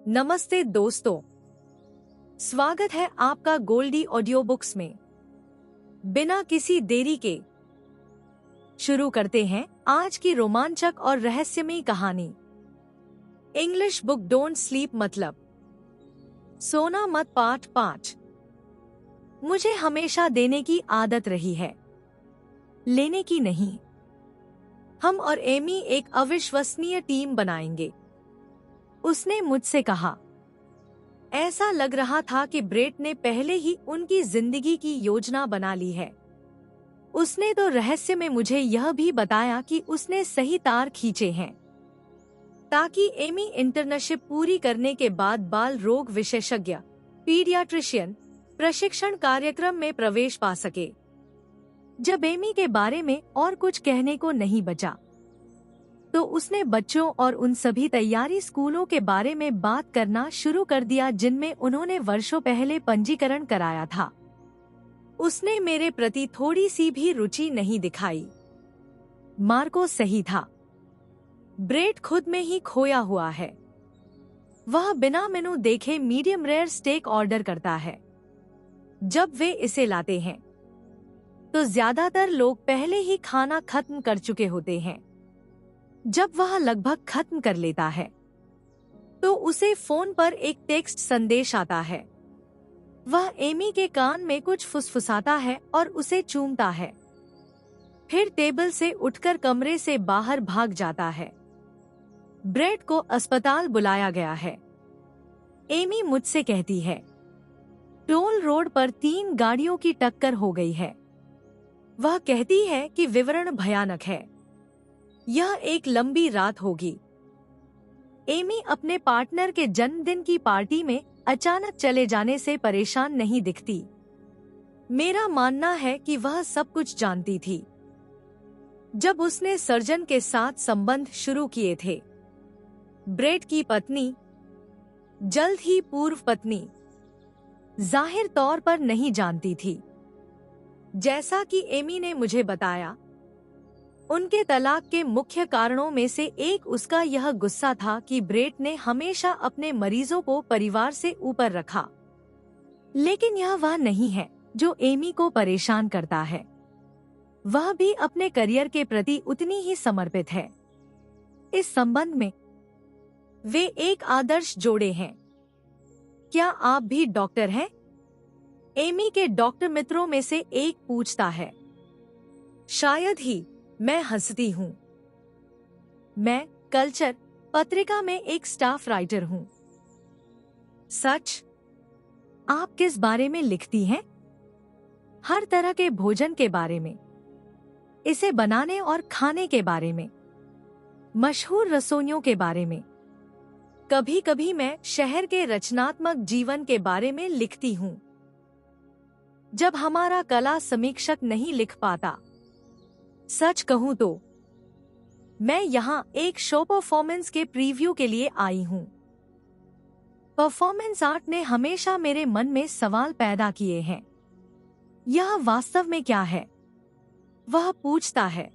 नमस्ते दोस्तों, स्वागत है आपका गोल्डी ऑडियो बुक्स में। बिना किसी देरी के शुरू करते हैं आज की रोमांचक और रहस्यमयी कहानी। इंग्लिश बुक डोंट स्लीप मतलब सोना मत पार्ट 5। मुझे हमेशा देने की आदत रही है, लेने की नहीं। हम और एमी एक अविश्वसनीय टीम बनाएंगे, उसने मुझसे कहा। ऐसा लग रहा था कि ब्रेट ने पहले ही उनकी जिंदगी की योजना बना ली है। उसने तो रहस्य में मुझे यह भी बताया कि उसने सही तार खींचे हैं ताकि एमी इंटर्नशिप पूरी करने के बाद बाल रोग विशेषज्ञ पीडियाट्रिशियन प्रशिक्षण कार्यक्रम में प्रवेश पा सके। जब एमी के बारे में और कुछ कहने को नहीं बचा तो उसने बच्चों और उन सभी तैयारी स्कूलों के बारे में बात करना शुरू कर दिया जिनमें उन्होंने वर्षों पहले पंजीकरण कराया था। उसने मेरे प्रति थोड़ी सी भी रुचि नहीं दिखाई। मार्को सही था, ब्रेट खुद में ही खोया हुआ है। वह बिना मेनू देखे मीडियम रेयर स्टेक ऑर्डर करता है। जब वे इसे लाते हैं तो ज्यादातर लोग पहले ही खाना खत्म कर चुके होते हैं। जब वह लगभग खत्म कर लेता है तो उसे फोन पर एक टेक्स्ट संदेश आता है। वह एमी के कान में कुछ फुसफुसाता है और उसे चूमता है, फिर टेबल से उठकर कमरे से बाहर भाग जाता है। ब्रेट को अस्पताल बुलाया गया है। एमी मुझसे कहती है, टोल रोड पर 3 गाड़ियों की टक्कर हो गई है। वह कहती है कि विवरण भयानक है। यह एक लंबी रात होगी। एमी अपने पार्टनर के जन्मदिन की पार्टी में अचानक चले जाने से परेशान नहीं दिखती। मेरा मानना है कि वह सब कुछ जानती थी जब उसने सर्जन के साथ संबंध शुरू किए थे। ब्रेट की पत्नी, जल्द ही पूर्व पत्नी, जाहिर तौर पर नहीं जानती थी। जैसा कि एमी ने मुझे बताया, उनके तलाक के मुख्य कारणों में से एक उसका यह गुस्सा था कि ब्रेट ने हमेशा अपने मरीजों को परिवार से ऊपर रखा। लेकिन यह वह नहीं है जो एमी को परेशान करता है। वह भी अपने करियर के प्रति उतनी ही समर्पित है। इस संबंध में वे एक आदर्श जोड़े हैं। क्या आप भी डॉक्टर हैं? एमी के डॉक्टर मित्रों में से एक पूछता है। शायद ही, मैं हंसती हूँ। मैं कल्चर पत्रिका में एक स्टाफ राइटर हूँ। सच? आप किस बारे में लिखती हैं? हर तरह के भोजन के बारे में, इसे बनाने और खाने के बारे में, मशहूर रसोइयों के बारे में। कभी कभी मैं शहर के रचनात्मक जीवन के बारे में लिखती हूँ जब हमारा कला समीक्षक नहीं लिख पाता। सच कहूं तो मैं यहाँ एक शो परफॉर्मेंस के प्रीव्यू के लिए आई हूँ। परफॉर्मेंस आर्ट ने हमेशा मेरे मन में सवाल पैदा किए हैं। यह वास्तव में क्या है? वह पूछता है।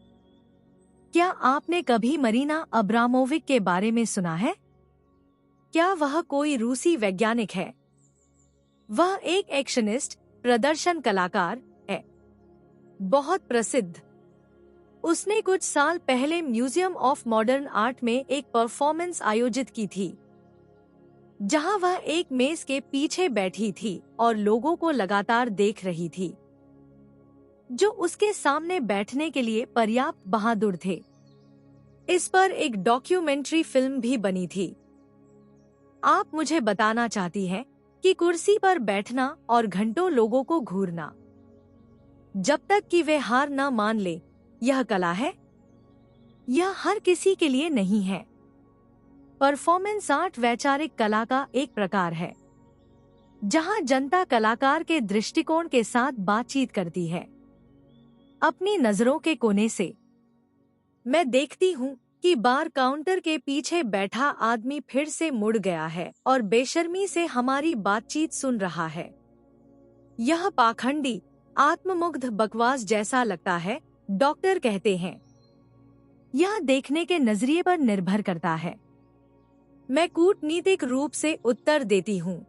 क्या आपने कभी मरीना अब्रामोविक के बारे में सुना है? क्या वह कोई रूसी वैज्ञानिक है? वह एक एक्शनिस्ट, प्रदर्शन कलाकार है, बहुत प्रसिद्ध। उसने कुछ साल पहले म्यूजियम ऑफ मॉडर्न आर्ट में एक परफॉर्मेंस आयोजित की थी जहां वह एक मेज के पीछे बैठी थी और लोगों को लगातार देख रही थी जो उसके सामने बैठने के लिए पर्याप्त बहादुर थे। इस पर एक डॉक्यूमेंट्री फिल्म भी बनी थी। आप मुझे बताना चाहती हैं कि कुर्सी पर बैठना और घंटों लोगों को घूरना जब तक कि वे हार न मान ले, यह कला है? यह हर किसी के लिए नहीं है। परफॉर्मेंस आर्ट वैचारिक कला का एक प्रकार है जहां जनता कलाकार के दृष्टिकोण के साथ बातचीत करती है। अपनी नजरों के कोने से मैं देखती हूँ कि बार काउंटर के पीछे बैठा आदमी फिर से मुड़ गया है और बेशर्मी से हमारी बातचीत सुन रहा है। यह पाखंडी, आत्ममुग्ध बकवास जैसा लगता है, डॉक्टर कहते हैं। यह देखने के नजरिए पर निर्भर करता है। मैं कूटनीतिक रूप से उत्तर देती हूँ।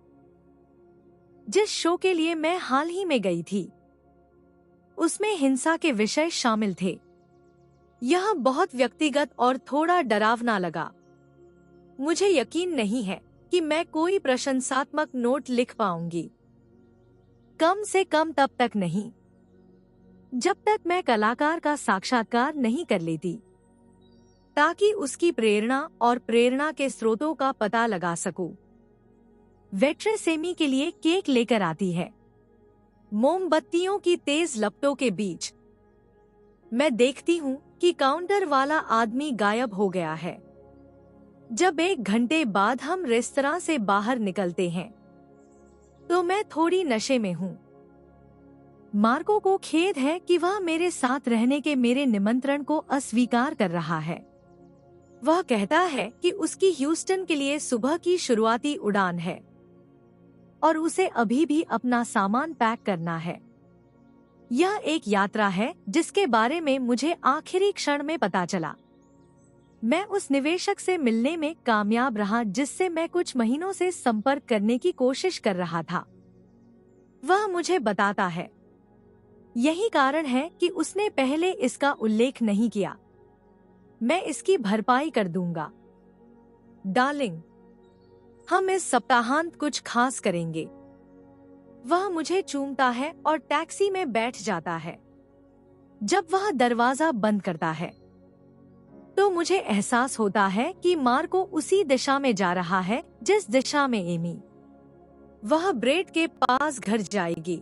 जिस शो के लिए मैं हाल ही में गई थी, उसमें हिंसा के विषय शामिल थे। यह बहुत व्यक्तिगत और थोड़ा डरावना लगा। मुझे यकीन नहीं है कि मैं कोई प्रशंसात्मक नोट लिख पाऊंगी, कम से कम तब तक नहीं जब तक मैं कलाकार का साक्षात्कार नहीं कर लेती, ताकि उसकी प्रेरणा और प्रेरणा के स्रोतों का पता लगा सकूं। वेट्रेस एमी के लिए केक लेकर आती है, मोमबत्तियों की तेज लपटों के बीच। मैं देखती हूँ कि काउंटर वाला आदमी गायब हो गया है। जब 1 घंटे बाद हम रेस्तरां से बाहर निकलते हैं, तो मैं थोड़ी नशे में हूँ। मार्को को खेद है कि वह मेरे साथ रहने के मेरे निमंत्रण को अस्वीकार कर रहा है। वह कहता है कि उसकी ह्यूस्टन के लिए सुबह की शुरुआती उड़ान है और उसे अभी भी अपना सामान पैक करना है। यह एक यात्रा है जिसके बारे में मुझे आखिरी क्षण में पता चला। मैं उस निवेशक से मिलने में कामयाब रहा जिससे मैं कुछ महीनों से संपर्क करने की कोशिश कर रहा था। वह मुझे बताता है, यही कारण है कि उसने पहले इसका उल्लेख नहीं किया। मैं इसकी भरपाई कर दूंगा। डार्लिंग, हम इस सप्ताहांत कुछ खास करेंगे। वह मुझे चूमता है और टैक्सी में बैठ जाता है। जब वह दरवाजा बंद करता है, तो मुझे एहसास होता है कि मार्को उसी दिशा में जा रहा है जिस दिशा में एमी। वह ब्रेड के पास घर जाएगी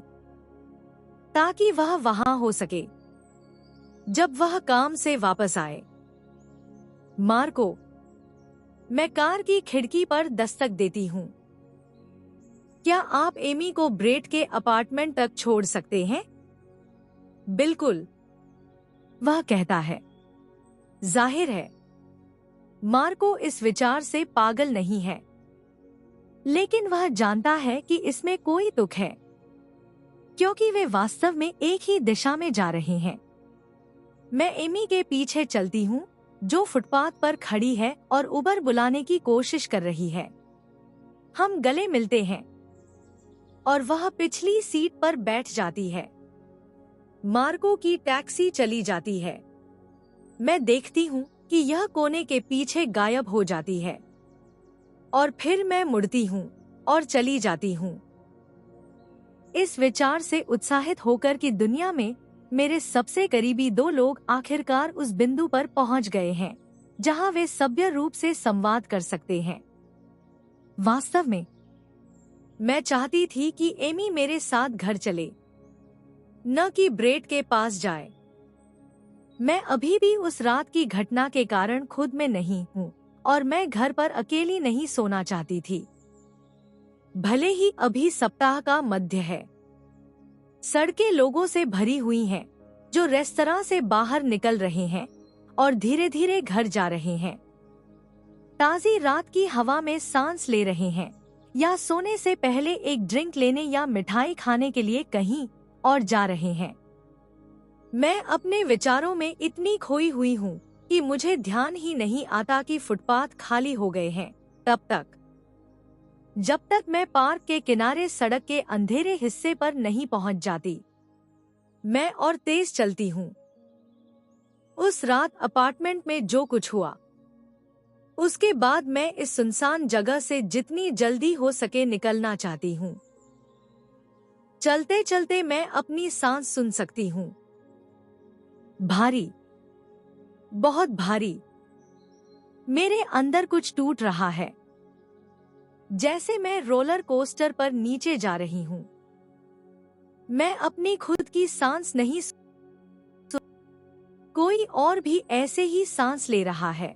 ताकि वह वहां हो सके जब वह काम से वापस आए। मार्को, मैं कार की खिड़की पर दस्तक देती हूँ। क्या आप एमी को ब्रेड के अपार्टमेंट तक छोड़ सकते हैं? बिल्कुल, वह कहता है। जाहिर है, मार्को इस विचार से पागल नहीं है, लेकिन वह जानता है कि इसमें कोई तुक है, क्योंकि वे वास्तव में एक ही दिशा में जा रहे हैं। मैं एमी के पीछे चलती हूँ, जो फुटपाथ पर खड़ी है और उबर बुलाने की कोशिश कर रही है। हम गले मिलते हैं और वह पिछली सीट पर बैठ जाती है। मार्को की टैक्सी चली जाती है। मैं देखती हूँ कि यह कोने के पीछे गायब हो जाती है और फिर मैं मुड़ती हूँ और चली जाती हूँ, इस विचार से उत्साहित होकर कि दुनिया में मेरे सबसे करीबी 2 लोग आखिरकार उस बिंदु पर पहुंच गए हैं जहां वे सभ्य रूप से संवाद कर सकते हैं। वास्तव में मैं चाहती थी कि एमी मेरे साथ घर चले, न कि ब्रेड के पास जाए। मैं अभी भी उस रात की घटना के कारण खुद में नहीं हूँ और मैं घर पर अकेली नहीं सोना चाहती थी। भले ही अभी सप्ताह का मध्य है, सड़कें लोगों से भरी हुई हैं जो रेस्तरां से बाहर निकल रहे हैं और धीरे धीरे घर जा रहे हैं, ताजी रात की हवा में सांस ले रहे हैं या सोने से पहले एक ड्रिंक लेने या मिठाई खाने के लिए कहीं और जा रहे हैं। मैं अपने विचारों में इतनी खोई हुई हूँ कि मुझे ध्यान ही नहीं आता कि फुटपाथ खाली हो गए हैं जब तक मैं पार्क के किनारे सड़क के अंधेरे हिस्से पर नहीं पहुंच जाती। मैं और तेज चलती हूँ। उस रात अपार्टमेंट में जो कुछ हुआ, उसके बाद मैं इस सुनसान जगह से जितनी जल्दी हो सके निकलना चाहती हूँ। चलते चलते मैं अपनी सांस सुन सकती हूँ, भारी, बहुत भारी। मेरे अंदर कुछ टूट रहा है, जैसे मैं रोलर कोस्टर पर नीचे जा रही हूँ। मैं अपनी खुद की सांस नहीं कोई और भी ऐसे ही सांस ले रहा है।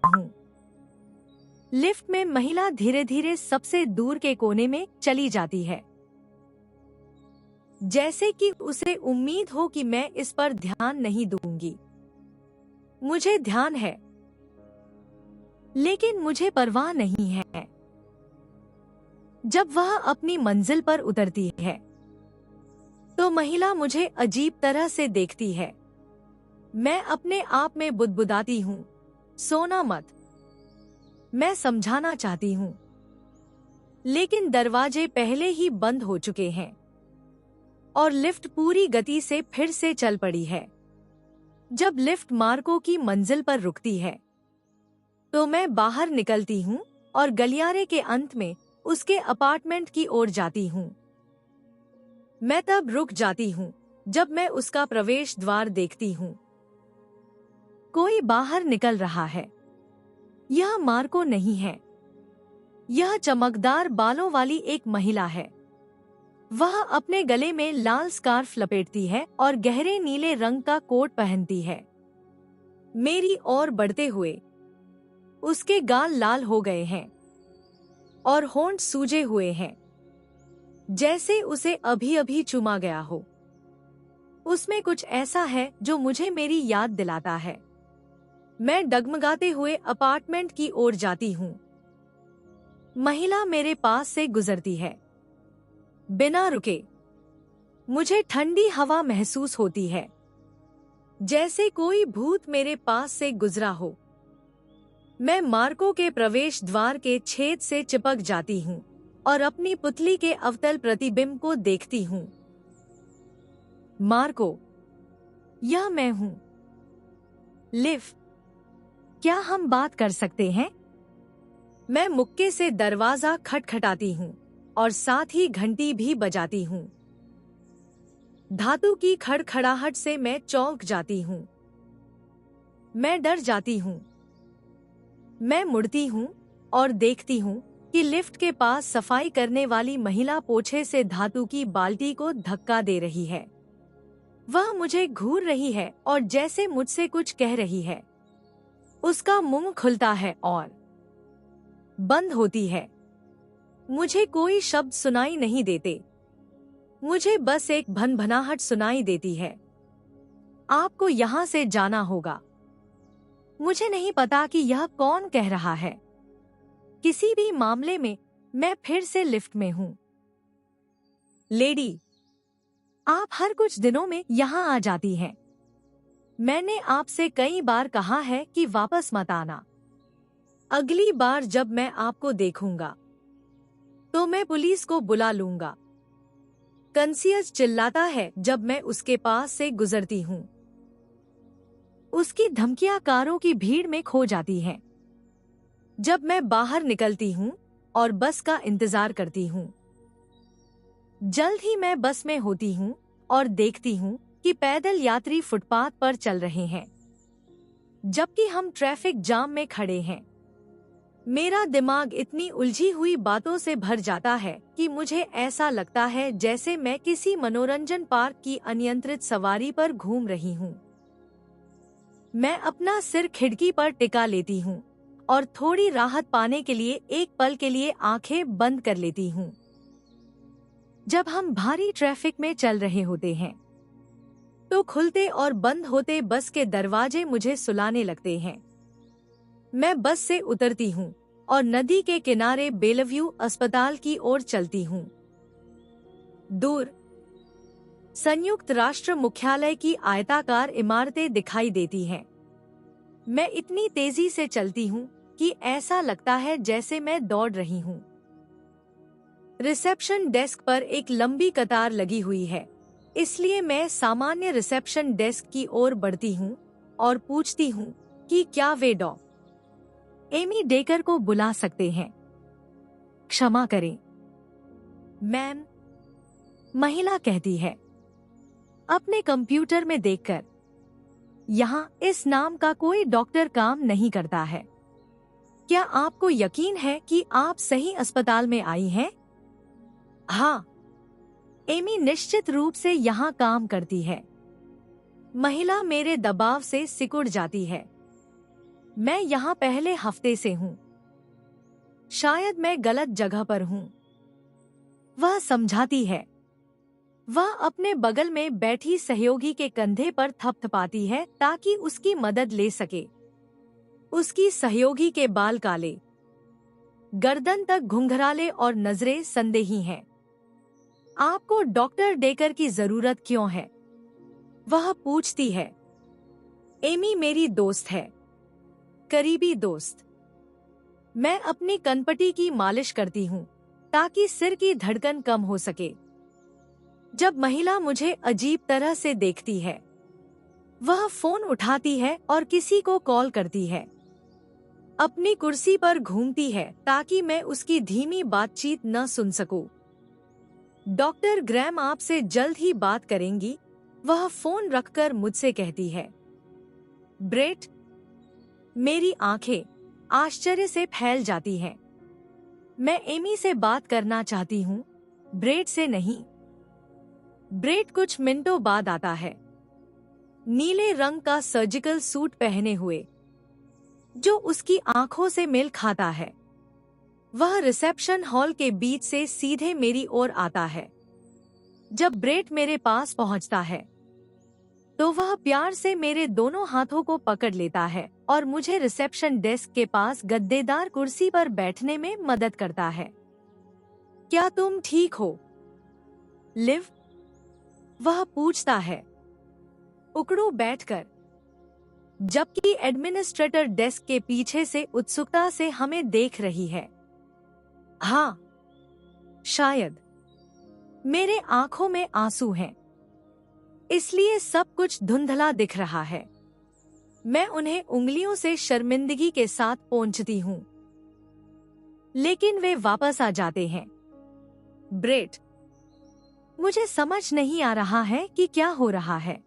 हूँ। लिफ्ट में महिला धीरे धीरे सबसे दूर के कोने में चली जाती है, जैसे कि उसे उम्मीद हो कि मैं इस पर ध्यान नहीं दूंगी। मुझे ध्यान है, लेकिन मुझे परवाह नहीं है। जब वह अपनी मंजिल पर उतरती है तो महिला मुझे अजीब तरह से देखती है। मैं अपने आप में बुदबुदाती हूँ, सोना मत। मैं समझाना चाहती हूँ, लेकिन दरवाजे पहले ही बंद हो चुके हैं और लिफ्ट पूरी गति से फिर से चल पड़ी है। जब लिफ्ट मार्को की मंजिल पर रुकती है तो मैं बाहर निकलती हूँ और गलियारे के अंत में उसके अपार्टमेंट की ओर जाती हूँ। मैं तब रुक जाती हूँ जब मैं उसका प्रवेश द्वार देखती हूँ। कोई बाहर निकल रहा है। यह मार्को नहीं है। यह चमकदार बालों वाली एक महिला है। वह अपने गले में लाल स्कार्फ लपेटती है और गहरे नीले रंग का कोट पहनती है। मेरी ओर बढ़ते हुए उसके गाल लाल हो गए हैं और होंठ सूजे हुए हैं, जैसे उसे अभी अभी चूमा गया हो। उसमें कुछ ऐसा है जो मुझे मेरी याद दिलाता है। मैं डगमगाते हुए अपार्टमेंट की ओर जाती हूँ। महिला मेरे पास से गुजरती है, बिना रुके। मुझे ठंडी हवा महसूस होती है, जैसे कोई भूत मेरे पास से गुजरा हो। मैं मार्को के प्रवेश द्वार के छेद से चिपक जाती हूँ और अपनी पुतली के अवतल प्रतिबिंब को देखती हूँ। मार्को, यह मैं हूँ। लिव, क्या हम बात कर सकते हैं? मैं मुक्के से दरवाजा खटखटाती हूँ और साथ ही घंटी भी बजाती हूँ। धातु की खड़खड़ाहट से मैं चौंक जाती हूँ। मैं डर जाती हूँ। मैं मुड़ती हूँ और देखती हूँ कि लिफ्ट के पास सफाई करने वाली महिला पोछे से धातु की बाल्टी को धक्का दे रही है। वह मुझे घूर रही है और जैसे मुझसे कुछ कह रही है। उसका मुंह खुलता है और बंद होती है। मुझे कोई शब्द सुनाई नहीं देते। मुझे बस एक भनभनाहट सुनाई देती है। आपको यहाँ से जाना होगा। मुझे नहीं पता कि यह कौन कह रहा है। किसी भी मामले में मैं फिर से लिफ्ट में हूँ। लेडी, आप हर कुछ दिनों में यहाँ आ जाती हैं। मैंने आपसे कई बार कहा है कि वापस मत आना। अगली बार जब मैं आपको देखूंगा तो मैं पुलिस को बुला लूंगा। कंसियज चिल्लाता है जब मैं उसके पास से गुजरती हूँ। उसकी धमकियां कारों की भीड़ में खो जाती हैं। जब मैं बाहर निकलती हूँ और बस का इंतजार करती हूँ। जल्द ही मैं बस में होती हूँ और देखती हूँ कि पैदल यात्री फुटपाथ पर चल रहे हैं, जबकि हम ट्रैफिक जाम में खड़े हैं। मेरा दिमाग इतनी उलझी हुई बातों से भर जाता है कि मुझे ऐसा लगता है जैसे मैं किसी मनोरंजन पार्क की अनियंत्रित सवारी पर घूम रही हूँ। मैं अपना सिर खिड़की पर टिका लेती हूँ और थोड़ी राहत पाने के लिए एक पल के लिए आंखें बंद कर लेती हूँ। जब हम भारी ट्रैफिक में चल रहे होते हैं तो खुलते और बंद होते बस के दरवाजे मुझे सुलाने लगते हैं। मैं बस से उतरती हूँ और नदी के किनारे बेलव्यू अस्पताल की ओर चलती हूँ। दूर संयुक्त राष्ट्र मुख्यालय की आयताकार इमारतें दिखाई देती हैं। मैं इतनी तेजी से चलती हूँ कि ऐसा लगता है जैसे मैं दौड़ रही हूँ। रिसेप्शन डेस्क पर एक लंबी कतार लगी हुई है, इसलिए मैं सामान्य रिसेप्शन डेस्क की ओर बढ़ती हूँ और पूछती हूँ कि क्या वे डॉ. एमी डेकर को बुला सकते हैं? क्षमा करें मैम, महिला कहती है अपने कंप्यूटर में देखकर। यहाँ इस नाम का कोई डॉक्टर काम नहीं करता है। क्या आपको यकीन है कि आप सही अस्पताल में आई हैं? हाँ, एमी निश्चित रूप से यहाँ काम करती है। महिला मेरे दबाव से सिकुड़ जाती है। मैं यहाँ पहले हफ्ते से हूँ। शायद मैं गलत जगह पर हूँ। वह समझाती है। वह अपने बगल में बैठी सहयोगी के कंधे पर थपथपाती है ताकि उसकी मदद ले सके। उसकी सहयोगी के बाल काले, गर्दन तक घुंघराले और नजरें संदेही हैं। आपको डॉक्टर डेकर की जरूरत क्यों है? वह पूछती है। एमी मेरी दोस्त है, करीबी दोस्त। मैं अपनी कनपटी की मालिश करती हूँ ताकि सिर की धड़कन कम हो सके। जब महिला मुझे अजीब तरह से देखती है, वह फोन उठाती है और किसी को कॉल करती है। अपनी कुर्सी पर घूमती है ताकि मैं उसकी धीमी बातचीत न सुन सकूं। डॉक्टर ग्रैम आपसे जल्द ही बात करेंगी, वह फोन रखकर मुझसे कहती है। ब्रेट। मेरी आंखें आश्चर्य से फैल जाती हैं। मैं एमी से बात करना चाहती हूँ, ब्रेट से नहीं। ब्रेट कुछ मिनटों बाद आता है, नीले रंग का सर्जिकल सूट पहने हुए, जो उसकी आंखों से मेल खाता है। वह रिसेप्शन हॉल के बीच से सीधे मेरी ओर आता है। जब ब्रेट मेरे पास पहुंचता है, तो वह प्यार से मेरे दोनों हाथों को पकड़ लेता है और मुझे रिसेप्शन डेस्क के पास गद्देदार कुर्सी पर बैठने में मदद करता है। क्या तुम ठीक हो, लिव? वह पूछता है, उकड़ू बैठकर, जबकि एडमिनिस्ट्रेटर डेस्क के पीछे से उत्सुकता से हमें देख रही है। हाँ, शायद। मेरे आंखों में आंसू हैं, इसलिए सब कुछ धुंधला दिख रहा है। मैं उन्हें उंगलियों से शर्मिंदगी के साथ पोंछती हूँ, लेकिन वे वापस आ जाते हैं। ब्रेट, मुझे समझ नहीं आ रहा है कि क्या हो रहा है।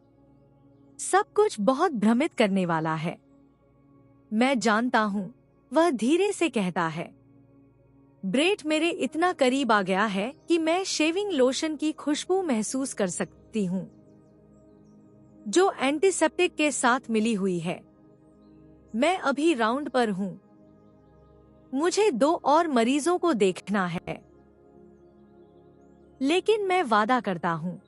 सब कुछ बहुत भ्रमित करने वाला है। मैं जानता हूँ, वह धीरे से कहता है। ब्रेट मेरे इतना करीब आ गया है कि मैं शेविंग लोशन की खुशबू महसूस कर सकती हूँ, जो एंटीसेप्टिक के साथ मिली हुई है। मैं अभी राउंड पर हूँ। मुझे 2 और मरीजों को देखना है, लेकिन मैं वादा करता हूँ।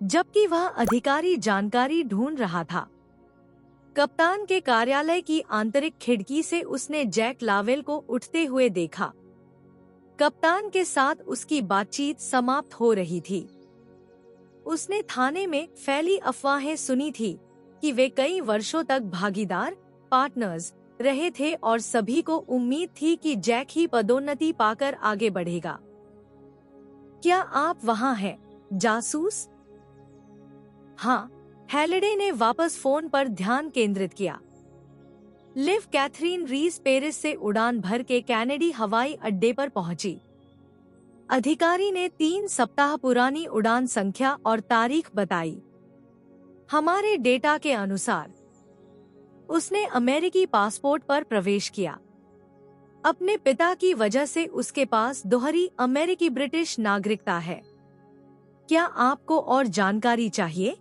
जबकि वह अधिकारी जानकारी ढूंढ रहा था। कप्तान के कार्यालय की आंतरिक खिड़की से उसने जैक लावेल को उठते हुए देखा। कप्तान के साथ उसकी बातचीत समाप्त हो रही थी। उसने थाने में फैली अफवाहें सुनी थी कि वे कई वर्षों तक भागीदार पार्टनर्स रहे थे और सभी को उम्मीद थी कि जैक ही पदोन्नति पाकर आगे बढ़ेगा। क्या आप वहां हैं, जासूस? हाँ, हैलिडे ने वापस फोन पर ध्यान केंद्रित किया। लिव कैथरीन रीस पेरिस से उड़ान भर के कैनेडी हवाई अड्डे पर पहुंची। अधिकारी ने 3 सप्ताह पुरानी उड़ान संख्या और तारीख बताई। हमारे डेटा के अनुसार उसने अमेरिकी पासपोर्ट पर प्रवेश किया। अपने पिता की वजह से उसके पास दोहरी अमेरिकी ब्रिटिश नागरिकता है। क्या आपको और जानकारी चाहिए?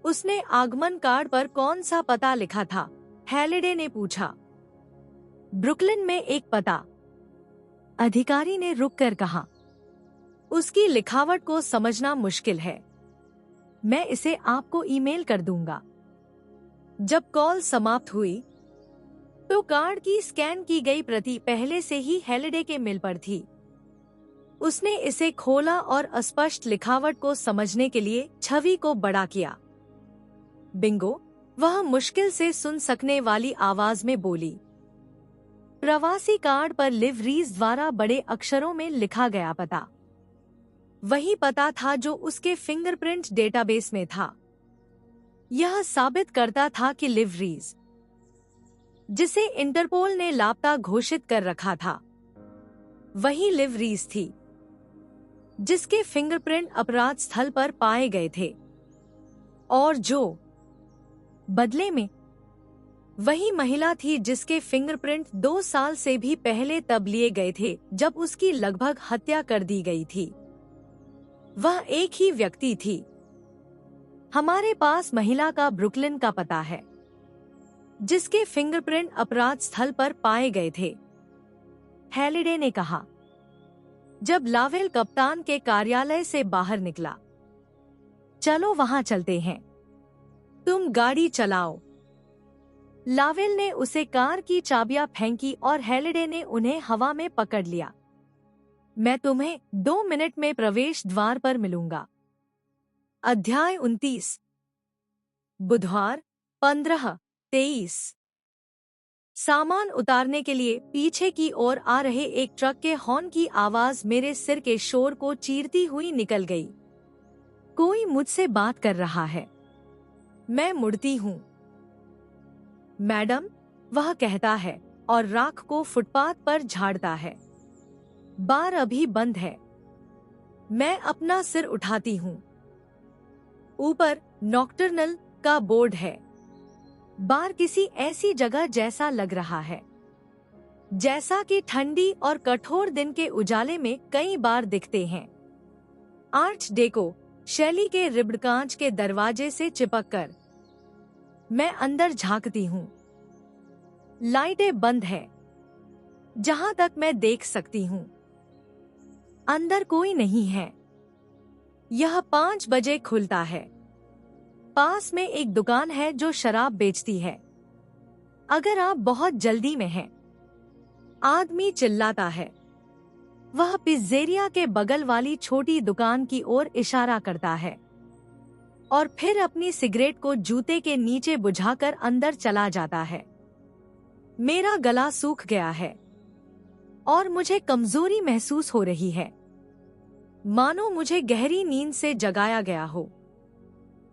उसने आगमन कार्ड पर कौन सा पता लिखा था? हैलिडे ने पूछा। ब्रुकलिन में एक पता, अधिकारी ने रुककर कहा। उसकी लिखावट को समझना मुश्किल है। मैं इसे आपको ईमेल कर दूंगा। जब कॉल समाप्त हुई तो कार्ड की स्कैन की गई प्रति पहले से ही हैलिडे के मेल पर थी। उसने इसे खोला और अस्पष्ट लिखावट को समझने के लिए छवि को बड़ा किया। बिंगो, वह मुश्किल से सुन सकने वाली आवाज में बोली। प्रवासी कार्ड पर लिव रीस द्वारा बड़े अक्षरों में लिखा गया पता वही पता था जो उसके फिंगरप्रिंट डेटाबेस में था। यह साबित करता था कि लिव रीस, जिसे इंटरपोल ने लापता घोषित कर रखा था, वही लिव रीस थी जिसके फिंगरप्रिंट अपराध स्थल पर पाए गए थे और जो बदले में वही महिला थी जिसके फिंगरप्रिंट 2 साल से भी पहले तब लिए गए थे जब उसकी लगभग हत्या कर दी गई थी। वह एक ही व्यक्ति थी। हमारे पास महिला का ब्रुकलिन का पता है जिसके फिंगरप्रिंट अपराध स्थल पर पाए गए थे, हैलिडे ने कहा जब लावेल कप्तान के कार्यालय से बाहर निकला। चलो वहां चलते हैं, तुम गाड़ी चलाओ। लावेल ने उसे कार की चाबियां फेंकी और हैलिडे ने उन्हें हवा में पकड़ लिया। मैं तुम्हें 2 मिनट में प्रवेश द्वार पर मिलूंगा। अध्याय 29। बुधवार 15-23। सामान उतारने के लिए पीछे की ओर आ रहे एक ट्रक के हॉर्न की आवाज मेरे सिर के शोर को चीरती हुई निकल गई। कोई मुझसे बात कर रहा है। मैं मुड़ती हूँ। मैडम, वह कहता है और राख को फुटपाथ पर झाड़ता है। बार अभी बंद है। मैं अपना सिर उठाती हूँ। ऊपर नॉक्टर्नल का बोर्ड है। बार किसी ऐसी जगह जैसा लग रहा है जैसा कि ठंडी और कठोर दिन के उजाले में कई बार दिखते हैं। आर्च डेको शैली के रिब्ड कांच के दरवाजे से चिपककर मैं अंदर झांकती हूँ। लाइटें बंद है जहां तक मैं देख सकती हूँ। अंदर कोई नहीं है। यह 5 बजे खुलता है। पास में एक दुकान है जो शराब बेचती है। अगर आप बहुत जल्दी में हैं, आदमी चिल्लाता है। वह पिज़्ज़ेरिया के बगल वाली छोटी दुकान की ओर इशारा करता है और फिर अपनी सिगरेट को जूते के नीचे बुझाकर अंदर चला जाता है। मेरा गला सूख गया है और मुझे कमजोरी महसूस हो रही है, मानो मुझे गहरी नींद से जगाया गया हो।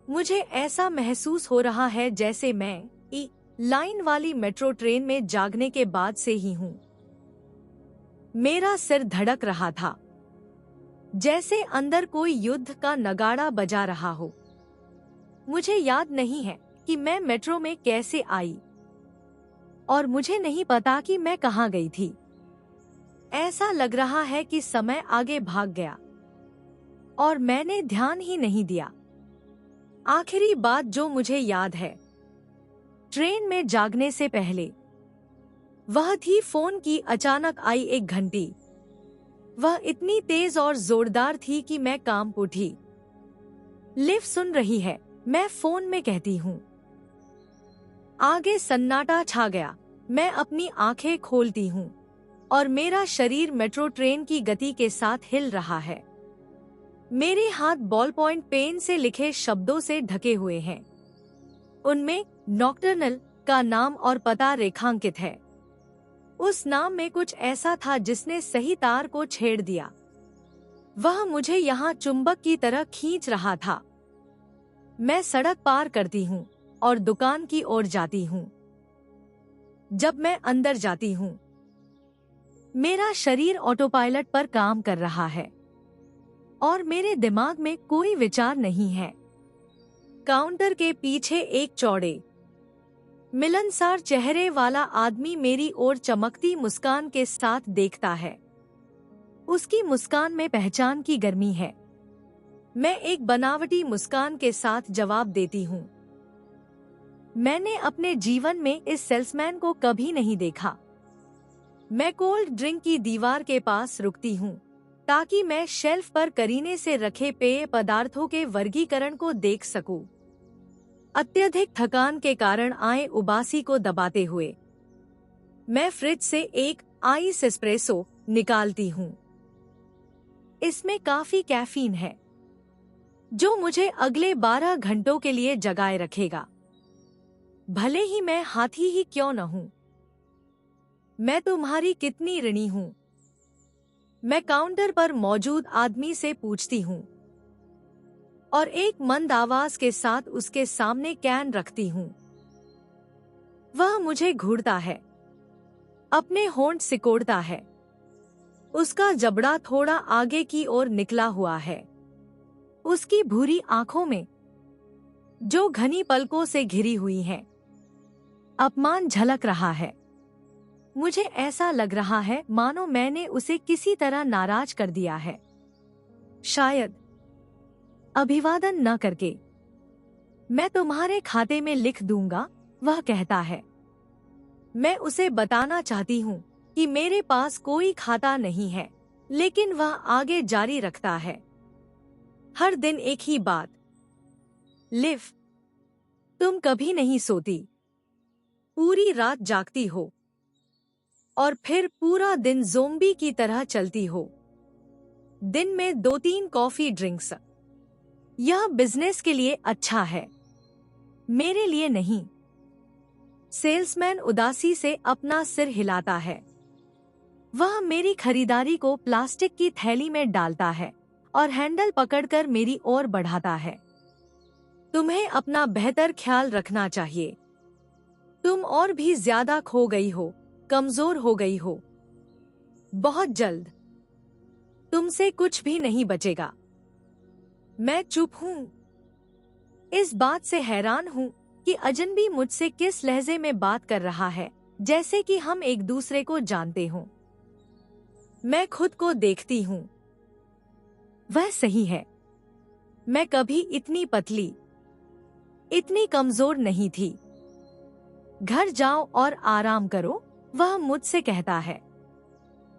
मुझे ऐसा महसूस हो रहा है जैसे मैं ई लाइन वाली मेट्रो ट्रेन में जागने के बाद से ही हूँ। मेरा सिर धड़क रहा था जैसे अंदर कोई युद्ध का नगाड़ा बजा रहा हो। मुझे याद नहीं है कि मैं मेट्रो में कैसे आई और मुझे नहीं पता कि मैं कहाँ गई थी। ऐसा लग रहा है कि समय आगे भाग गया और मैंने ध्यान ही नहीं दिया। आखिरी बात जो मुझे याद है ट्रेन में जागने से पहले, वह थी फोन की अचानक आई एक घंटी। वह इतनी तेज और जोरदार थी कि मैं कांप उठी। लिव सुन रही है, मैं फोन में कहती हूँ। आगे सन्नाटा छा गया। मैं अपनी आंखें खोलती हूँ और मेरा शरीर मेट्रो ट्रेन की गति के साथ हिल रहा है। मेरे हाथ बॉल पॉइंट पेन से लिखे शब्दों से ढके हुए हैं। उनमें नॉक्टर्नल का नाम और पता रेखांकित है। उस नाम में कुछ ऐसा था जिसने सही तार को छेड़ दिया। वह मुझे यहाँ चुंबक की तरह खींच रहा था। मैं सड़क पार करती हूँ और दुकान की ओर जाती हूँ। जब मैं अंदर जाती हूँ, मेरा शरीर ऑटोपायलट पर काम कर रहा है और मेरे दिमाग में कोई विचार नहीं है। काउंटर के पीछे एक चौड़े, मिलनसार चेहरे वाला आदमी मेरी ओर चमकती मुस्कान के साथ देखता है। उसकी मुस्कान में पहचान की गर्मी है। मैं एक बनावटी मुस्कान के साथ जवाब देती हूँ। मैंने अपने जीवन में इस सेल्समैन को कभी नहीं देखा। मैं कोल्ड ड्रिंक की दीवार के पास रुकती हूँ ताकि मैं शेल्फ पर करीने से रखे पेय पदार्थों के वर्गीकरण को देख सकूं। अत्यधिक थकान के कारण आए उबासी को दबाते हुए मैं फ्रिज से एक आइस एस्प्रेसो निकालती हूँ। इसमें काफी कैफीन है जो मुझे अगले 12 घंटों के लिए जगाए रखेगा, भले ही मैं हाथी ही क्यों न हूं। मैं तुम्हारी कितनी ऋणी हूं, मैं काउंटर पर मौजूद आदमी से पूछती हूँ और एक मंद आवाज के साथ उसके सामने कैन रखती हूँ। वह मुझे घूरता है, अपने होंठ सिकोड़ता है। उसका जबड़ा थोड़ा आगे की ओर निकला हुआ है। उसकी भूरी आंखों में, जो घनी पलकों से घिरी हुई हैं, अपमान झलक रहा है। मुझे ऐसा लग रहा है मानो मैंने उसे किसी तरह नाराज कर दिया है। शायद अभिवादन न करके। मैं तुम्हारे खाते में लिख दूंगा, वह कहता है। मैं उसे बताना चाहती हूँ कि मेरे पास कोई खाता नहीं है, लेकिन वह आगे जारी रखता है। हर दिन एक ही बात, लिव, तुम कभी नहीं सोती, पूरी रात जागती हो और फिर पूरा दिन ज़ोंबी की तरह चलती हो। दिन में 2-3 कॉफी ड्रिंक्स। यह बिजनेस के लिए अच्छा है, मेरे लिए नहीं। सेल्समैन उदासी से अपना सिर हिलाता है। वह मेरी खरीदारी को प्लास्टिक की थैली में डालता है और हैंडल पकड़कर मेरी ओर बढ़ाता है। तुम्हें अपना बेहतर ख्याल रखना चाहिए। तुम और भी ज्यादा खो गई हो, कमजोर हो गई हो। बहुत जल्द तुमसे कुछ भी नहीं बचेगा। मैं चुप हूँ, इस बात से हैरान हूँ कि अजनबी मुझसे किस लहजे में बात कर रहा है, जैसे कि हम एक दूसरे को जानते हों। मैं खुद को देखती हूँ। वह सही है, मैं कभी इतनी पतली, इतनी कमजोर नहीं थी। घर जाओ और आराम करो, वह मुझसे कहता है।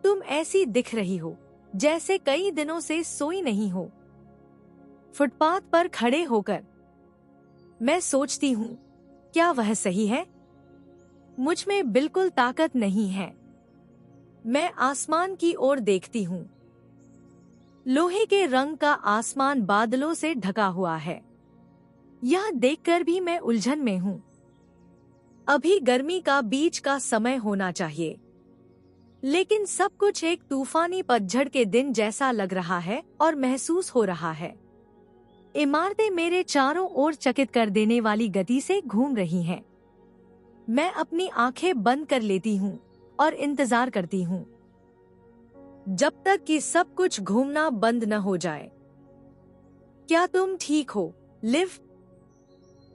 तुम ऐसी दिख रही हो जैसे कई दिनों से सोई नहीं हो। फुटपाथ पर खड़े होकर मैं सोचती हूँ, क्या वह सही है? मुझ में बिल्कुल ताकत नहीं है। मैं आसमान की ओर देखती हूँ। लोहे के रंग का आसमान बादलों से ढका हुआ है। यह देखकर भी मैं उलझन में हूँ। अभी गर्मी का बीच का समय होना चाहिए, लेकिन सब कुछ एक तूफानी पतझड़ के दिन जैसा लग रहा है और महसूस हो रहा है। इमारतें मेरे चारों ओर चकित कर देने वाली गति से घूम रही हैं। मैं अपनी आंखें बंद कर लेती हूँ और इंतजार करती हूँ जब तक कि सब कुछ घूमना बंद न हो जाए। क्या तुम ठीक हो, लिव?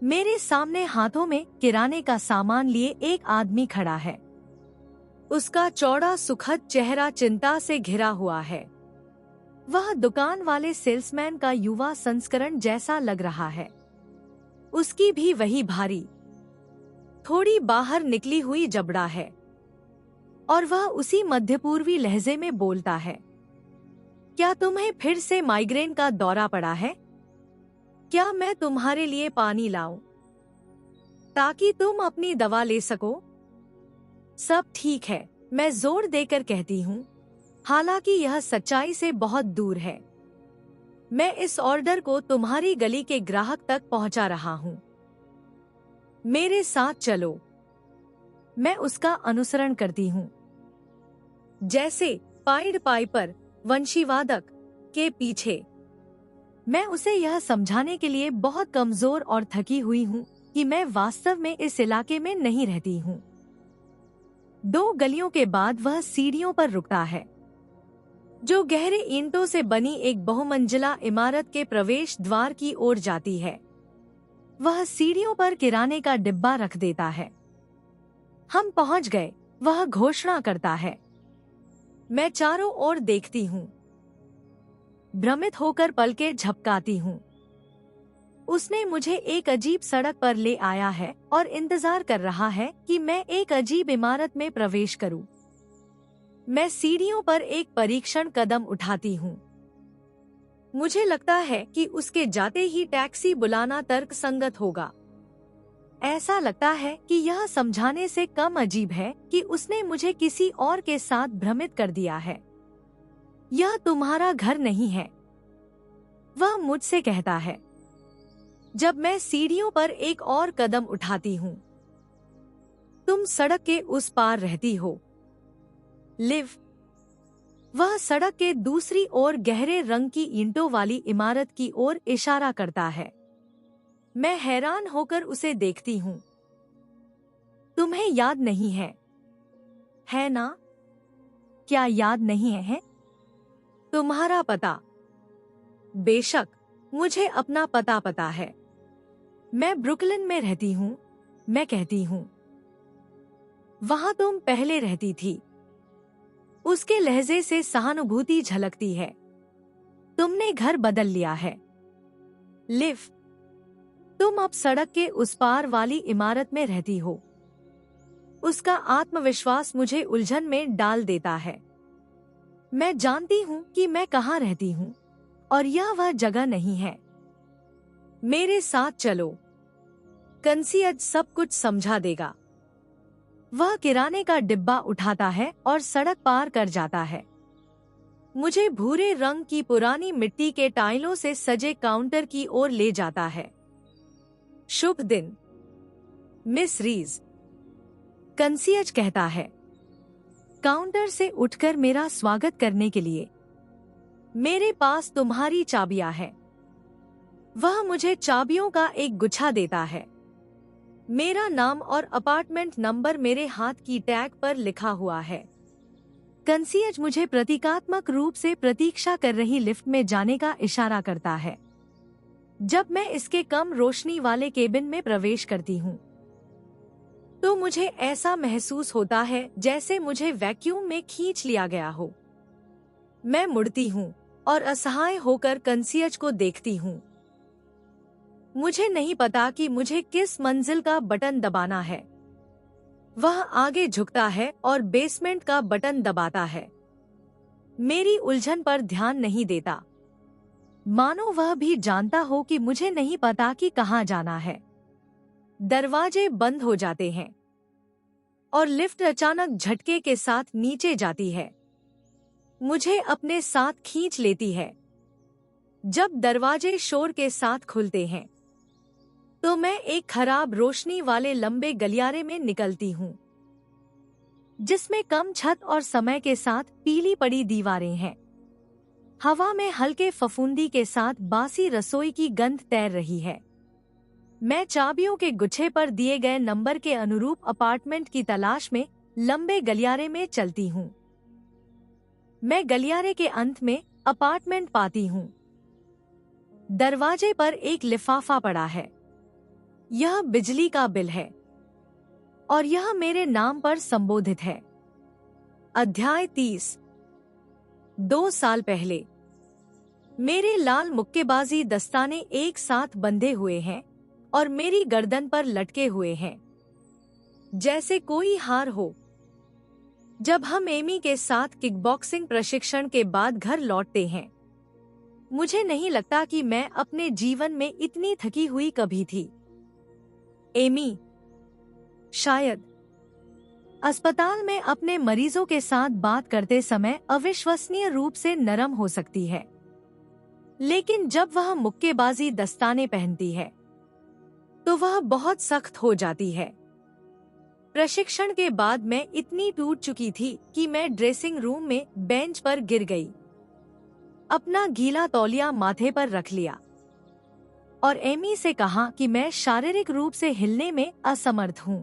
मेरे सामने हाथों में किराने का सामान लिए एक आदमी खड़ा है। उसका चौड़ा सुखद चेहरा चिंता से घिरा हुआ है। वह दुकान वाले सेल्समैन का युवा संस्करण जैसा लग रहा है। उसकी भी वही भारी, थोड़ी बाहर निकली हुई जबड़ा है और वह उसी मध्यपूर्वी लहजे में बोलता है। क्या तुम्हें फिर से माइग्रेन का दौरा पड़ा है? क्या मैं तुम्हारे लिए पानी लाऊं ताकि तुम अपनी दवा ले सको? सब ठीक है, मैं जोर देकर कहती हूँ, हालांकि यह सच्चाई से बहुत दूर है। मैं इस ऑर्डर को तुम्हारी गली के ग्राहक तक पहुंचा रहा हूँ। मेरे साथ चलो। मैं उसका अनुसरण करती हूँ, जैसे पाइड पाइपर वंशीवादक के पीछे। मैं उसे यह समझाने के लिए बहुत कमजोर और थकी हुई हूँ कि मैं वास्तव में इस इलाके में नहीं रहती हूँ। 2 गलियों के बाद वह सीढ़ियों पर रुकता है, जो गहरे ईंटों से बनी एक बहुमंजिला इमारत के प्रवेश द्वार की ओर जाती है। वह सीढ़ियों पर किराने का डिब्बा रख देता है। हम पहुंच गए, वह घोषणा करता है। मैं चारों ओर देखती हूँ, भ्रमित होकर पलकें झपकाती हूँ। उसने मुझे एक अजीब सड़क पर ले आया है और इंतजार कर रहा है कि मैं एक अजीब इमारत में प्रवेश करूं। मैं सीढ़ियों पर एक परीक्षण कदम उठाती हूँ। मुझे लगता है कि उसके जाते ही टैक्सी बुलाना तर्कसंगत होगा। ऐसा लगता है कि यह समझाने से कम अजीब है कि उसने मुझे किसी और के साथ भ्रमित कर दिया है। यह तुम्हारा घर नहीं है, वह मुझसे कहता है जब मैं सीढ़ियों पर एक और कदम उठाती हूँ। तुम सड़क के उस पार रहती हो, लिव। वह सड़क के दूसरी ओर गहरे रंग की ईंटों वाली इमारत की ओर इशारा करता है। मैं हैरान होकर उसे देखती हूँ। तुम्हें याद नहीं है ना? क्या याद नहीं है? तुम्हारा पता? बेशक, मुझे अपना पता है। मैं ब्रुकलिन में रहती हूँ, मैं कहती हूँ। वहां तुम पहले रहती थी। उसके लहजे से सहानुभूति झलकती है। तुमने घर बदल लिया है, लिव। तुम अब सड़क के उस पार वाली इमारत में रहती हो। उसका आत्मविश्वास मुझे उलझन में डाल देता है। मैं जानती हूँ कि मैं कहाँ रहती हूँ और यह वह जगह नहीं है। मेरे साथ चलो, कंसियज सब कुछ समझा देगा। वह किराने का डिब्बा उठाता है और सड़क पार कर जाता है। मुझे भूरे रंग की पुरानी मिट्टी के टाइलों से सजे काउंटर की ओर ले जाता है। शुभ दिन, मिस रीज, कंसियज कहता है, काउंटर से उठकर मेरा स्वागत करने के लिए। मेरे पास तुम्हारी चाबियां हैं। वह मुझे चाबियों का एक गुच्छा देता है। मेरा नाम और अपार्टमेंट नंबर मेरे हाथ की टैग पर लिखा हुआ है। कंसियज मुझे प्रतीकात्मक रूप से प्रतीक्षा कर रही लिफ्ट में जाने का इशारा करता है। जब मैं इसके कम रोशनी वाले केबिन में प्रवेश करती हूँ, तो मुझे ऐसा महसूस होता है जैसे मुझे वैक्यूम में खींच लिया गया हो। मैं मुड़ती हूँ और असहाय होकर कंसियज को देखती हूँ। मुझे नहीं पता कि मुझे किस मंजिल का बटन दबाना है। वह आगे झुकता है और बेसमेंट का बटन दबाता है। मेरी उलझन पर ध्यान नहीं देता, मानो वह भी जानता हो कि मुझे नहीं पता कि कहाँ जाना है। दरवाजे बंद हो जाते हैं और लिफ्ट अचानक झटके के साथ नीचे जाती है। मुझे अपने साथ खींच लेती है। जब दरवाजे शोर के साथ खुलते हैं, तो मैं एक खराब रोशनी वाले लंबे गलियारे में निकलती हूँ, जिसमें कम छत और समय के साथ पीली पड़ी दीवारें हैं। हवा में हल्के फफूंदी के साथ बासी रसोई की गंध तैर रही है। मैं चाबियों के गुच्छे पर दिए गए नंबर के अनुरूप अपार्टमेंट की तलाश में लंबे गलियारे में चलती हूँ। मैं गलियारे के अंत में अपार्टमेंट पाती हूँ। दरवाजे पर एक लिफाफा पड़ा है। यह बिजली का बिल है और यह मेरे नाम पर संबोधित है। अध्याय 30। 2 साल पहले। मेरे लाल मुक्केबाजी दस्ताने एक साथ बंधे हुए हैं और मेरी गर्दन पर लटके हुए हैं, जैसे कोई हार हो। जब हम एमी के साथ किकबॉक्सिंग प्रशिक्षण के बाद घर लौटते हैं, मुझे नहीं लगता कि मैं अपने जीवन में इतनी थकी हुई कभी थी। एमी, शायद। अस्पताल में अपने मरीजों के साथ बात करते समय अविश्वसनीय रूप से नरम हो सकती है, लेकिन जब वह मुक्केबाजी दस्ताने पहनती है तो वह बहुत सख्त हो जाती है। प्रशिक्षण के बाद मैं इतनी टूट चुकी थी कि मैं ड्रेसिंग रूम में बेंच पर गिर गई, अपना गीला तौलिया माथे पर रख लिया और एमी से कहा कि मैं शारीरिक रूप से हिलने में असमर्थ हूँ।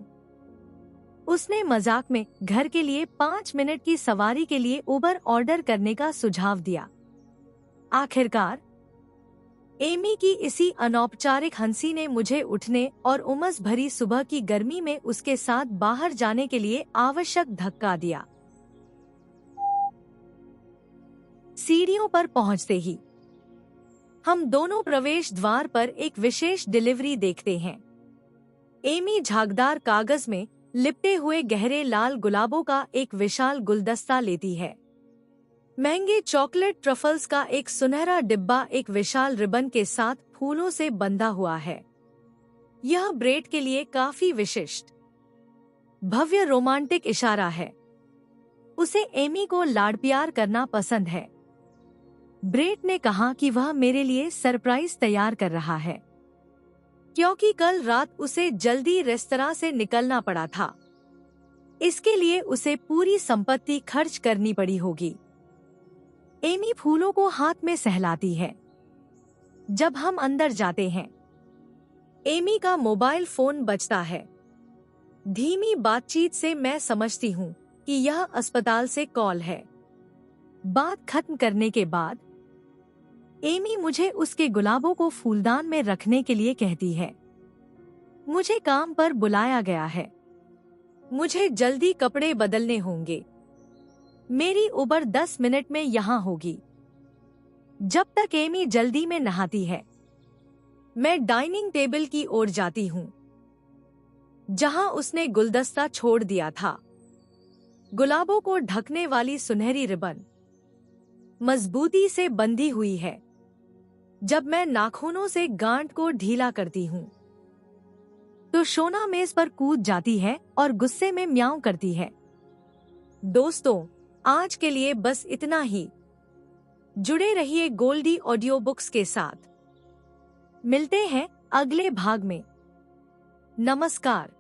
उसने मजाक में घर के लिए 5 मिनट की सवारी के लिए उबर ऑर्डर करने का सुझाव दिया। आखिरकार एमी की इसी अनौपचारिक हंसी ने मुझे उठने और उमस भरी सुबह की गर्मी में उसके साथ बाहर जाने के लिए आवश्यक धक्का दिया। सीढ़ियों पर पहुंचते ही हम दोनों प्रवेश द्वार पर एक विशेष डिलीवरी देखते हैं। एमी झागदार कागज में लिपटे हुए गहरे लाल गुलाबों का एक विशाल गुलदस्ता लेती है। महंगे चॉकलेट ट्रफल्स का एक सुनहरा डिब्बा एक विशाल रिबन के साथ फूलों से बंधा हुआ है। यह ब्रेट के लिए काफी विशिष्ट, भव्य रोमांटिक इशारा है। उसे एमी को लाड प्यार करना पसंद है। ब्रेट ने कहा कि वह मेरे लिए सरप्राइज तैयार कर रहा है, क्योंकि कल रात उसे जल्दी रेस्तरां से निकलना पड़ा था। इसके लिए उसे पूरी संपत्ति खर्च करनी पड़ी होगी। एमी फूलों को हाथ में सहलाती है। जब हम अंदर जाते हैं, एमी का मोबाइल फोन बजता है। धीमी बातचीत से मैं समझती हूँ कि यह अस्पताल से कॉल है। बात खत्म करने के बाद एमी मुझे उसके गुलाबों को फूलदान में रखने के लिए कहती है। मुझे काम पर बुलाया गया है। मुझे जल्दी कपड़े बदलने होंगे। मेरी उबर 10 मिनट में यहाँ होगी। जब तक एमी जल्दी में नहाती है, मैं डाइनिंग टेबल की ओर जाती हूँ, जहाँ उसने गुलदस्ता छोड़ दिया था। गुलाबों को ढकने वाली सुनहरी रिबन मजबूती से बंधी हुई है। जब मैं नाखूनों से गांठ को ढीला करती हूँ, तो शोना मेज पर कूद जाती है और गुस्से में म्याऊं करती है। दोस्तों, आज के लिए बस इतना ही। जुड़े रहिए गोल्डी ऑडियो बुक्स के साथ। मिलते हैं अगले भाग में। नमस्कार।